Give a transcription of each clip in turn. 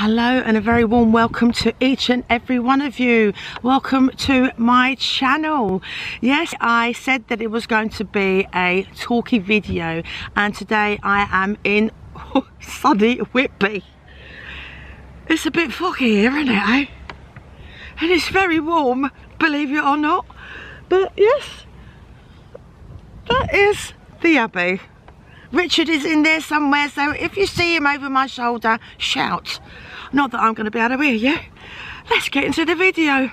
Hello and a very warm welcome to each and every one of you. Welcome to my channel. Yes, I said that it was going to be a talky video, and today I am in sunny Whitby. It's a bit foggy here, isn't it, eh? And it's very warm, believe it or not. But yes, that is the Abbey. Richard is in there somewhere, so if you see him over my shoulder, shout. Not that I'm going to be able to hear you. Let's get into the video.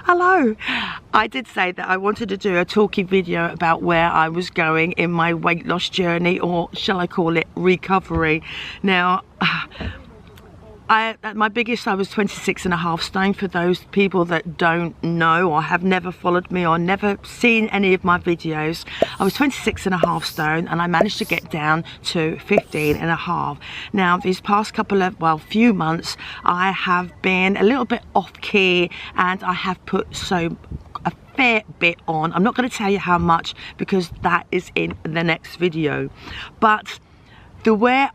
Hello. I did say that I wanted to do a talky video about where I was going in my weight loss journey, or shall I call it recovery. Now, at my biggest I was 26.5 stone. For those people that don't know or have never followed me or never seen any of my videos, I was 26.5 stone and I managed to get down to 15.5. Now these past couple of, few months, I have been a little bit off key and I have put a fair bit on. I'm not going to tell you how much because that is in the next video, but the where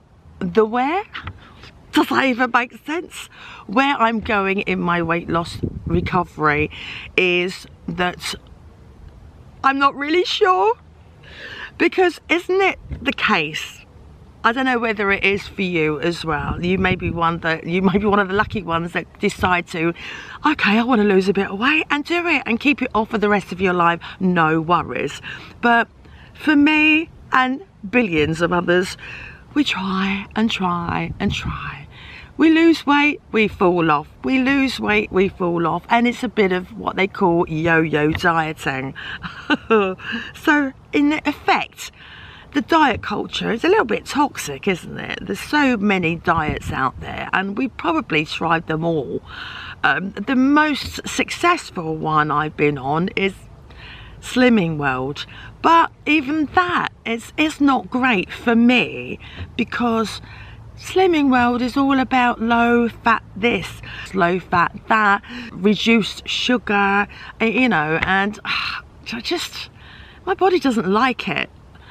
does that even make sense? Where I'm going in my weight loss recovery is that I'm not really sure, because isn't it the case? I don't know whether it is for you as well. You may be one of the lucky ones that decide to, okay, I want to lose a bit of weight and do it and keep it off for the rest of your life, no worries. But for me and billions of others, we try and try and try. We lose weight, we fall off. We lose weight, we fall off. And it's a bit of what they call yo-yo dieting. So in effect, the diet culture is a little bit toxic, isn't it? There's so many diets out there and we probably tried them all. The most successful one I've been on is Slimming World. But even that, it's not great for me, because Slimming World is all about low fat this, low fat that, reduced sugar, you know, and my body doesn't like it.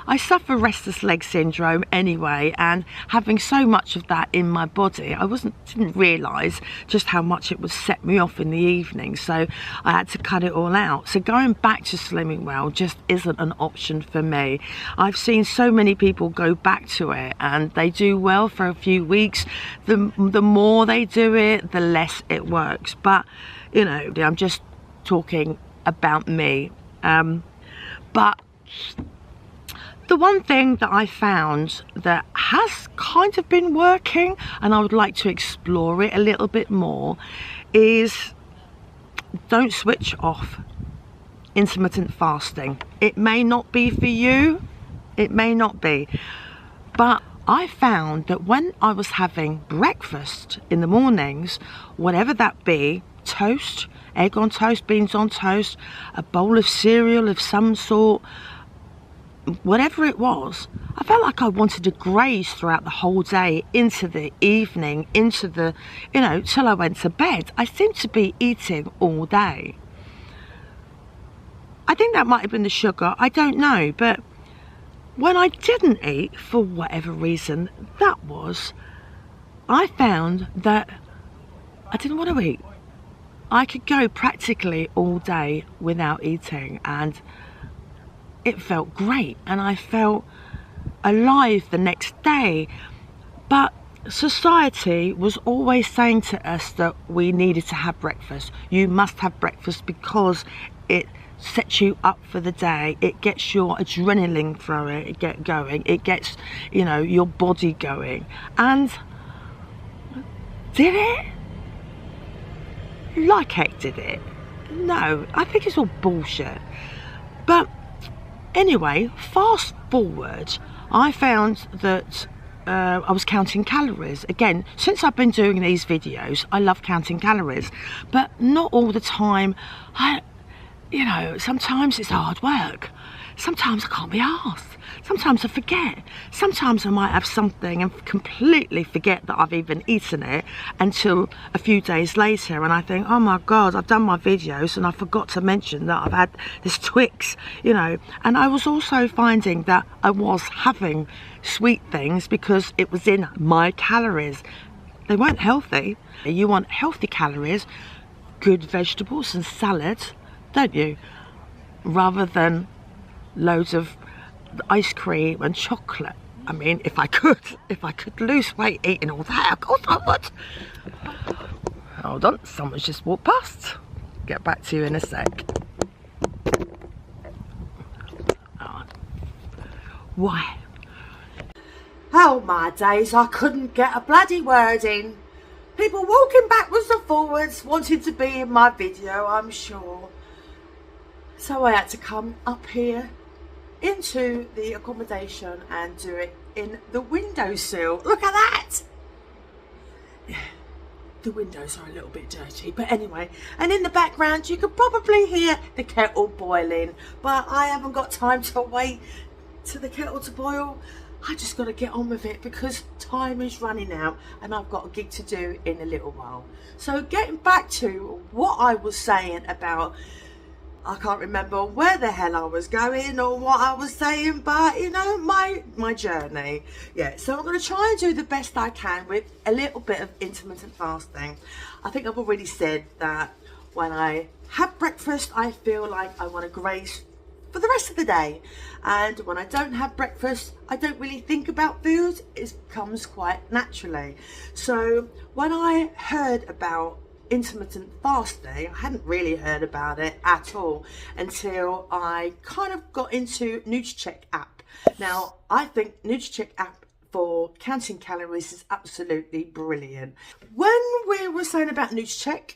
I suffer restless leg syndrome anyway, and having so much of that in my body, I didn't realise just how much it would set me off in the evening, so I had to cut it all out. So going back to Slimming World just isn't an option for me. I've seen so many people go back to it and they do well for a few weeks. The more they do it, the less it works. But you know, I'm just talking about me. But the one thing that I found that has kind of been working, and I would like to explore it a little bit more, is don't switch off intermittent fasting. It may not be for you, it may not be, but I found that when I was having breakfast in the mornings, whatever that be, toast, egg on toast, beans on toast, a bowl of cereal of some sort, whatever it was, I felt like I wanted to graze throughout the whole day, into the evening, into the, you know, till I went to bed. I seemed to be eating all day. I think that might have been the sugar, I don't know, but when I didn't eat, for whatever reason that was, I found that I didn't want to eat. I could go practically all day without eating, and it felt great, and I felt alive the next day. But society was always saying to us that we needed to have breakfast. You must have breakfast because it sets you up for the day. It gets your adrenaline flowing, it gets going, it gets, you know, your body going. And did it? Like heck did it? No, I think it's all bullshit. But anyway, fast forward, I found that I was counting calories. Again, since I've been doing these videos, I love counting calories, but not all the time. You know, sometimes it's hard work. sometimes I can't be arsed. Sometimes I forget. Sometimes I might have something and completely forget that I've even eaten it until a few days later, and I think, oh my God, I've done my videos and I forgot to mention that I've had this Twix, you know. And I was also finding that I was having sweet things because it was in my calories. They weren't healthy. You want healthy calories, good vegetables and salad, don't you? Rather than loads of ice cream and chocolate. I mean, if I could lose weight eating all that, of course I would. Hold on, someone's just walked past. Get back to you in a sec. Oh. Why? Oh my days, I couldn't get a bloody word in. People walking backwards and forwards, wanting to be in my video, I'm sure. So I had to come up here into the accommodation and do it in the windowsill. Look at that! Yeah, the windows are a little bit dirty, but anyway. And in the background you could probably hear the kettle boiling, but I haven't got time to wait to the kettle to boil. I just got to get on with it because time is running out and I've got a gig to do in a little while. So getting back to what I was saying about, I can't remember where the hell I was going or what I was saying, but you know, my journey. Yeah, so I'm going to try and do the best I can with a little bit of intermittent fasting. I think I've already said that when I have breakfast, I feel like I want to graze for the rest of the day, and when I don't have breakfast, I don't really think about food. It comes quite naturally. So when I heard about intermittent fasting, I hadn't really heard about it at all until I kind of got into NutriCheck app. Now I think NutriCheck app for counting calories is absolutely brilliant. When we were saying about NutriCheck,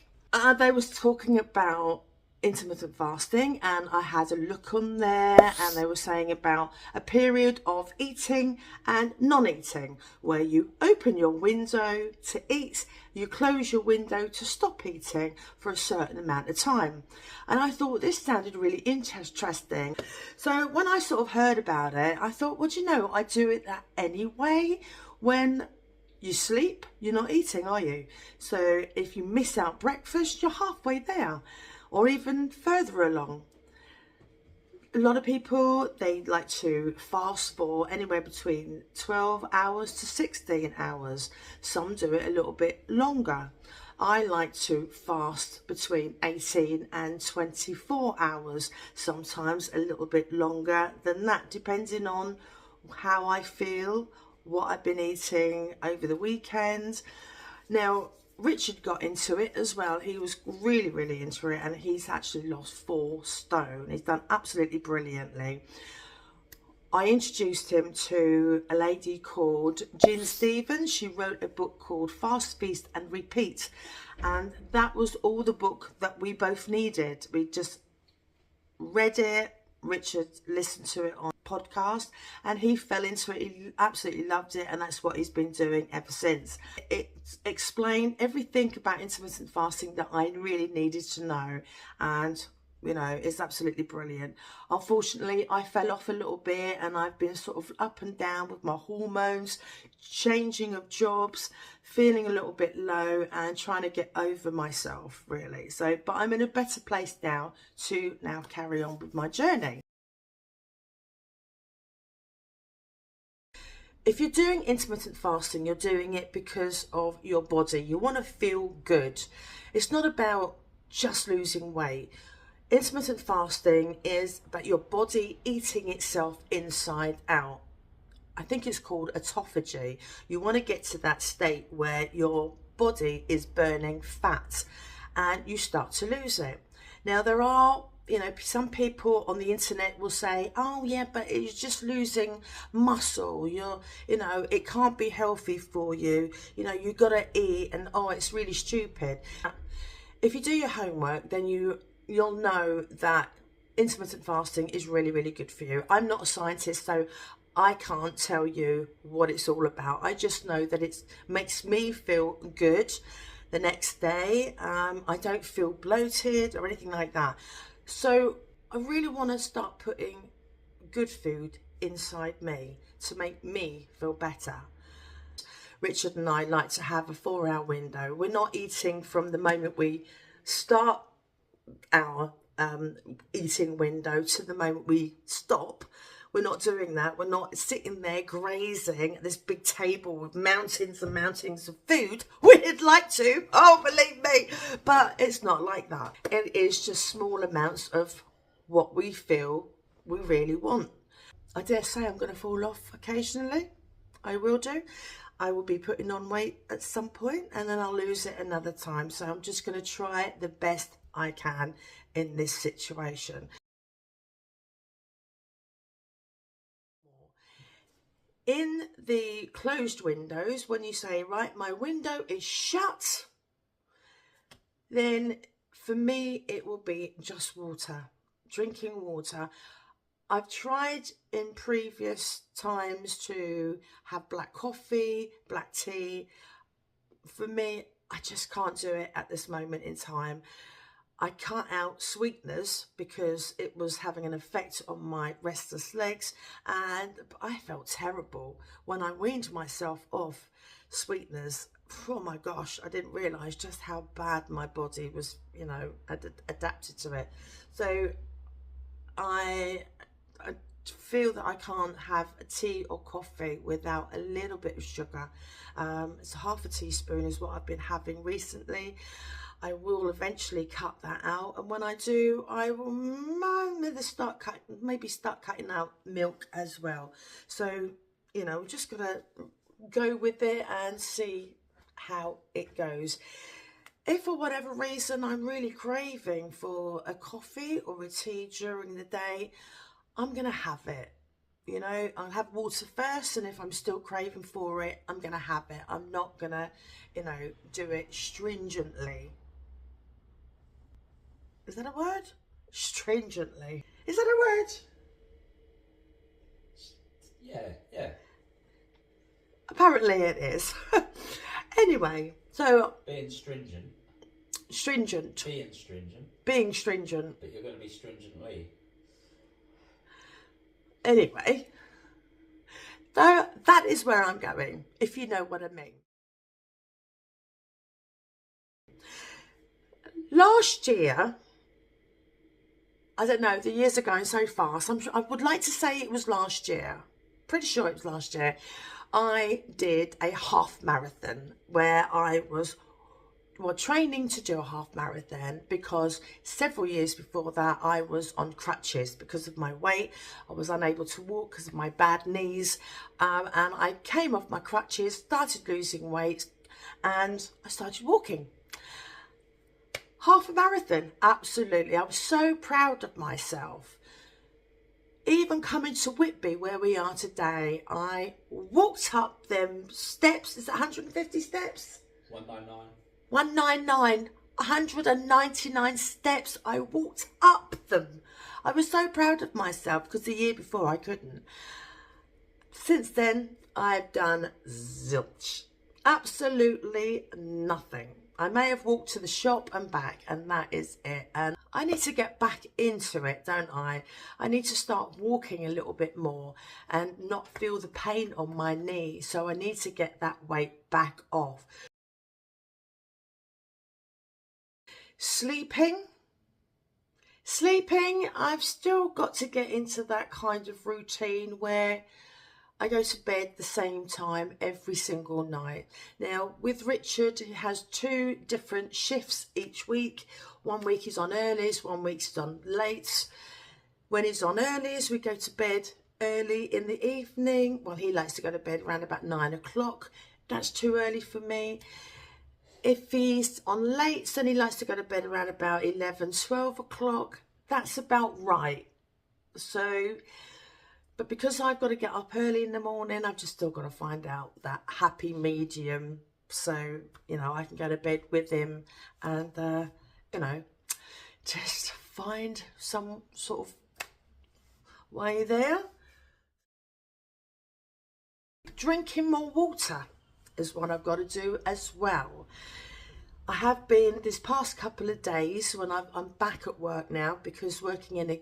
they was talking about intermittent fasting, and I had a look on there and they were saying about a period of eating and non-eating, where you open your window to eat, you close your window to stop eating for a certain amount of time. And I thought this sounded really interesting. So when I sort of heard about it, I thought, well, do you know, I do it that anyway. When you sleep, you're not eating, are you? So if you miss out breakfast, you're halfway there, or even further along. A lot of people, they like to fast for anywhere between 12 hours to 16 hours. Some do it a little bit longer. I like to fast between 18 and 24 hours, sometimes a little bit longer than that, depending on how I feel, what I've been eating over the weekend. Now, Richard got into it as well. He was really into it, and he's actually lost 4 stone. He's done absolutely brilliantly. I introduced him to a lady called Jean Stevens. She wrote a book called Fast, Feast and Repeat, and that was all the book that we both needed. We just read it. Richard listened to it on podcast and he fell into it. He absolutely loved it, and that's what he's been doing ever since. It explained everything about intermittent fasting that I really needed to know, and you know, it's absolutely brilliant. Unfortunately, I fell off a little bit and I've been sort of up and down with my hormones, changing of jobs, feeling a little bit low and trying to get over myself, really. So, but I'm in a better place now to carry on with my journey. If you're doing intermittent fasting, you're doing it because of your body. You want to feel good. It's not about just losing weight. Intermittent fasting is about your body eating itself inside out. I think it's called autophagy. You want to get to that state where your body is burning fat and you start to lose it. Now, there are, you know, some people on the internet will say, oh yeah, but it's just losing muscle. You know, it can't be healthy for you. You know, you got to eat, and oh, it's really stupid. If you do your homework, then you'll know that intermittent fasting is really good for you. I'm not a scientist, so I can't tell you what it's all about. I just know that it makes me feel good the next day. I don't feel bloated or anything like that. So I really want to start putting good food inside me to make me feel better. Richard and I like to have a 4-hour window. We're not eating from the moment we start our eating window to the moment we stop. We're not doing that. We're not sitting there grazing at this big table with mountains and mountains of food. We'd like to, oh, believe me, but it's not like that. It is just small amounts of what we feel we really want. I dare say I'm going to fall off occasionally. I will do. I will be putting on weight at some point and then I'll lose it another time. So I'm just going to try the best I can in this situation. In the closed windows, when you say, right, my window is shut, then for me, it will be just water, drinking water. I've tried in previous times to have black coffee, black tea. For me, I just can't do it at this moment in time. I cut out sweeteners because it was having an effect on my restless legs, and I felt terrible when I weaned myself off sweeteners. Oh my gosh, I didn't realise just how bad my body was, you know, adapted to it. So I feel that I can't have a tea or coffee without a little bit of sugar. It's half a teaspoon is what I've been having recently. I will eventually cut that out, and when I do, I will maybe start cutting out milk as well. So, you know, we're just gonna go with it and see how it goes. If for whatever reason I'm really craving for a coffee or a tea during the day, I'm gonna have it. You know, I'll have water first, and if I'm still craving for it, I'm gonna have it. I'm not gonna, you know, do it stringently. Is that a word? Stringently. Is that a word? Yeah. Apparently it is. Anyway, so... Being stringent. Stringent. Being stringent. Being stringent. But you're going to be stringently. Anyway, that is where I'm going, if you know what I mean. Last year... I don't know, the years are going so fast. I would like to say it was last year. Pretty sure it was last year. I did a half marathon where I was training to do a half marathon, because several years before that I was on crutches because of my weight. I was unable to walk because of my bad knees, and I came off my crutches, started losing weight, and I started walking. Half a marathon, absolutely. I was so proud of myself. Even coming to Whitby, where we are today, I walked up them steps. Is it 150 steps? 199. 199. 199 steps. I walked up them. I was so proud of myself because the year before I couldn't. Since then, I've done zilch. Absolutely nothing. I may have walked to the shop and back, and that is it. And I need to get back into it, don't I? I need to start walking a little bit more and not feel the pain on my knee. So I need to get that weight back off. Sleeping, I've still got to get into that kind of routine where I go to bed the same time every single night. Now, with Richard, he has 2 different shifts each week. One week he's on earlies, one week he's on lates. When he's on earlies, we go to bed early in the evening. Well, he likes to go to bed around about 9 o'clock. That's too early for me. If he's on lates, then he likes to go to bed around about 11, 12 o'clock. That's about right. So... but because I've got to get up early in the morning, I've just still got to find out that happy medium. So, you know, I can go to bed with him and, you know, just find some sort of way there. Drinking more water is what I've got to do as well. I have been this past couple of days when I'm back at work now, because working in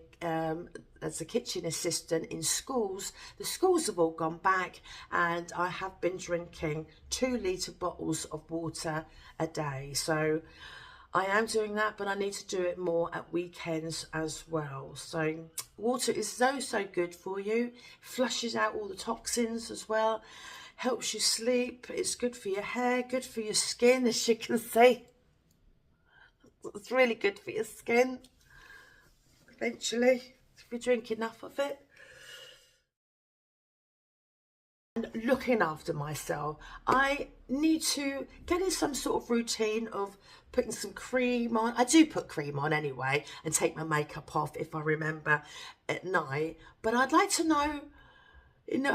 as a kitchen assistant in schools, the schools have all gone back, and I have been drinking 2-litre bottles of water a day. So I am doing that, but I need to do it more at weekends as well. So water is so good for you, flushes out all the toxins as well, helps you sleep, it's good for your hair, good for your skin, as you can see. It's really good for your skin, eventually, if you drink enough of it. And looking after myself, I need to get in some sort of routine of putting some cream on. I do put cream on anyway, and take my makeup off if I remember at night. But I'd like to know,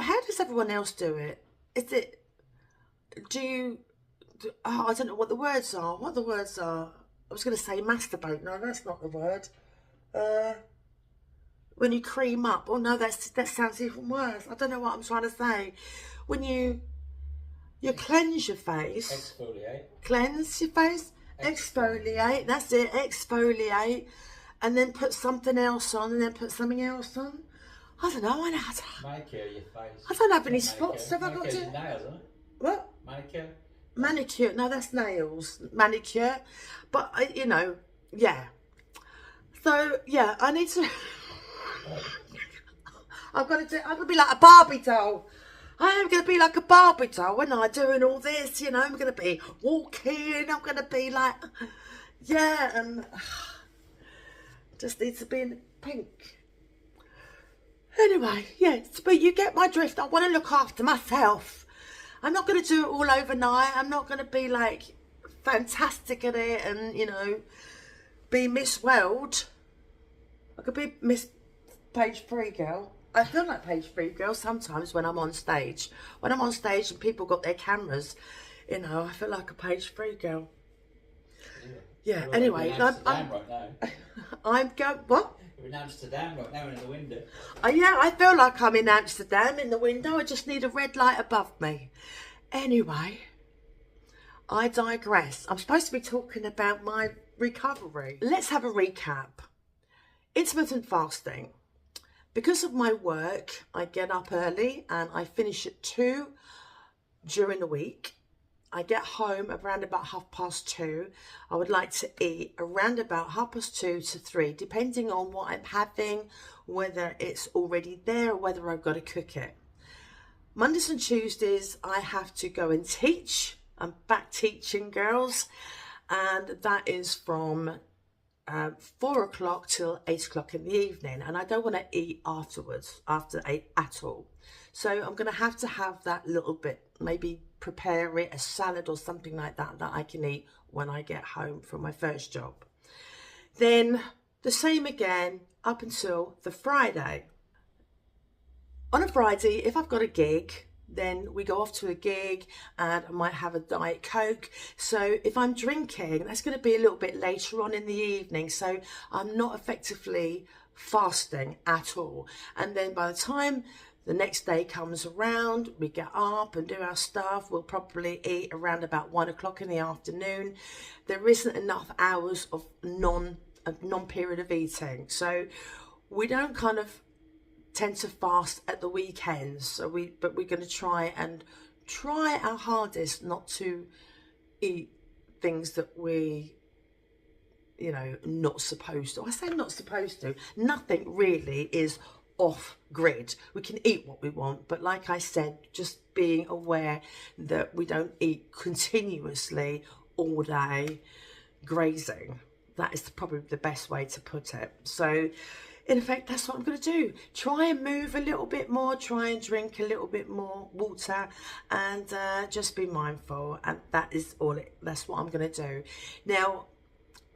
how does everyone else do it? Is it, I don't know what the words are. I was going to say masturbate. No, that's not the word. When you cream up. Oh no, that sounds even worse. I don't know what I'm trying to say. When you cleanse your face. Exfoliate. Cleanse your face. Exfoliate. That's it. Exfoliate. And then put something else on, and then put something else on. I don't know. Manicure your face. I don't have any spots. Have I got to? Nails, isn't it? What? Manicure. Manicure. No, that's nails. Manicure. But yeah. So yeah, I need to. I'm gonna be like a Barbie doll. I am gonna be like a Barbie doll when I'm doing all this. I'm gonna be walking. I'm gonna be like, yeah, and just need to be in pink. Anyway, yes, but you get my drift. I want to look after myself. I'm not going to do it all overnight. I'm not going to be like fantastic at it and, be Miss World. I could be Miss Page 3 girl. I feel like Page 3 girl sometimes when I'm on stage. When I'm on stage and people got their cameras, I feel like a Page 3 girl. Yeah, Well, anyway. right now. I'm going, what? You're in Amsterdam right now in the window. Yeah, I feel like I'm in Amsterdam in the window. I just need a red light above me. Anyway, I digress. I'm supposed to be talking about my recovery. Let's have a recap. Intermittent fasting. Because of my work, I get up early and I finish at 2 during the week. I get home around about 2:30. I would like to eat around about 2:30 to 3, depending on what I'm having, whether it's already there or whether I've got to cook it. Mondays and Tuesdays, I have to go and teach. I'm back teaching, girls, and that is from 4 o'clock till 8 o'clock in the evening, and I don't want to eat after 8 at all. So I'm going to have that little bit, maybe prepare it, a salad or something like that I can eat when I get home from my first job. Then the same again up until the Friday. On a Friday, if I've got a gig, then we go off to a gig and I might have a Diet Coke. So if I'm drinking, that's going to be a little bit later on in the evening. So I'm not effectively fasting at all. And then by the time the next day comes around, we get up and do our stuff. We'll probably eat around about 1 o'clock in the afternoon. There isn't enough hours of non-period of eating. So we don't kind of tend to fast at the weekends. But we're going to try our hardest not to eat things that we not supposed to. I say not supposed to. Nothing really is off grid. We can eat what we want, but like I said, just being aware that we don't eat continuously all day, grazing. That is probably the best way to put it. So in effect, that's what I'm going to do. Try and move a little bit more, try and drink a little bit more water, and just be mindful. And that's what I'm going to do. Now,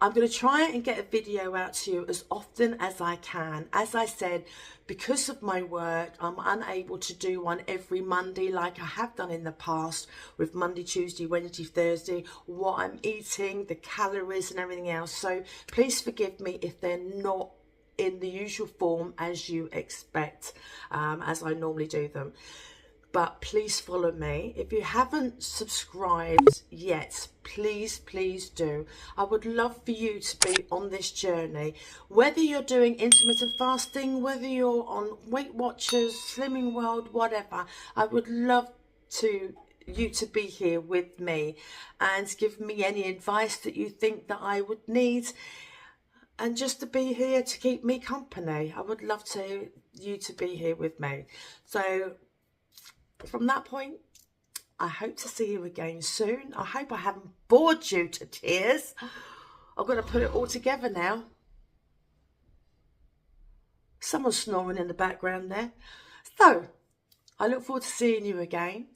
I'm going to try and get a video out to you as often as I can. As I said, because of my work, I'm unable to do one every Monday like I have done in the past with Monday, Tuesday, Wednesday, Thursday, what I'm eating, the calories and everything else. So please forgive me if they're not in the usual form as you expect, as I normally do them. but please follow me. If you haven't subscribed yet, please do. I would love for you to be on this journey, whether you're doing intermittent fasting, whether you're on Weight Watchers, Slimming World, whatever. I would love you to be here with me and give me any advice that you think that I would need, and just to be here to keep me company. I would love you to be here with me. So from that point, I hope to see you again soon. I hope I haven't bored you to tears. I've got to put it all together now. Someone's snoring in the background there. So I look forward to seeing you again.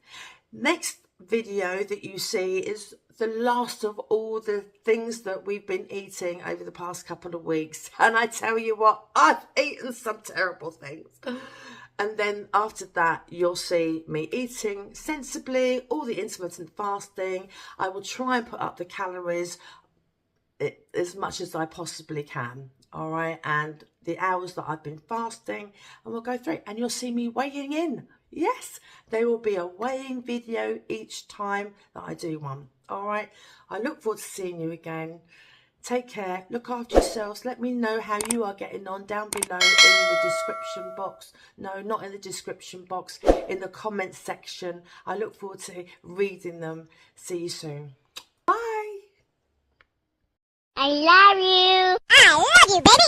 Next video that you see is the last of all the things that we've been eating over the past couple of weeks. And I tell you what, I've eaten some terrible things. And then after that, you'll see me eating sensibly, all the intermittent fasting. I will try and put up the calories as much as I possibly can. All right. And the hours that I've been fasting, and we'll go through it. And you'll see me weighing in. Yes, there will be a weighing video each time that I do one. All right. I look forward to seeing you again. Take care, look after yourselves. Let me know how you are getting on down below in the description box. No, not in the description box, in the comments section. I look forward to reading them. See you soon. Bye. I love you. I love you, baby.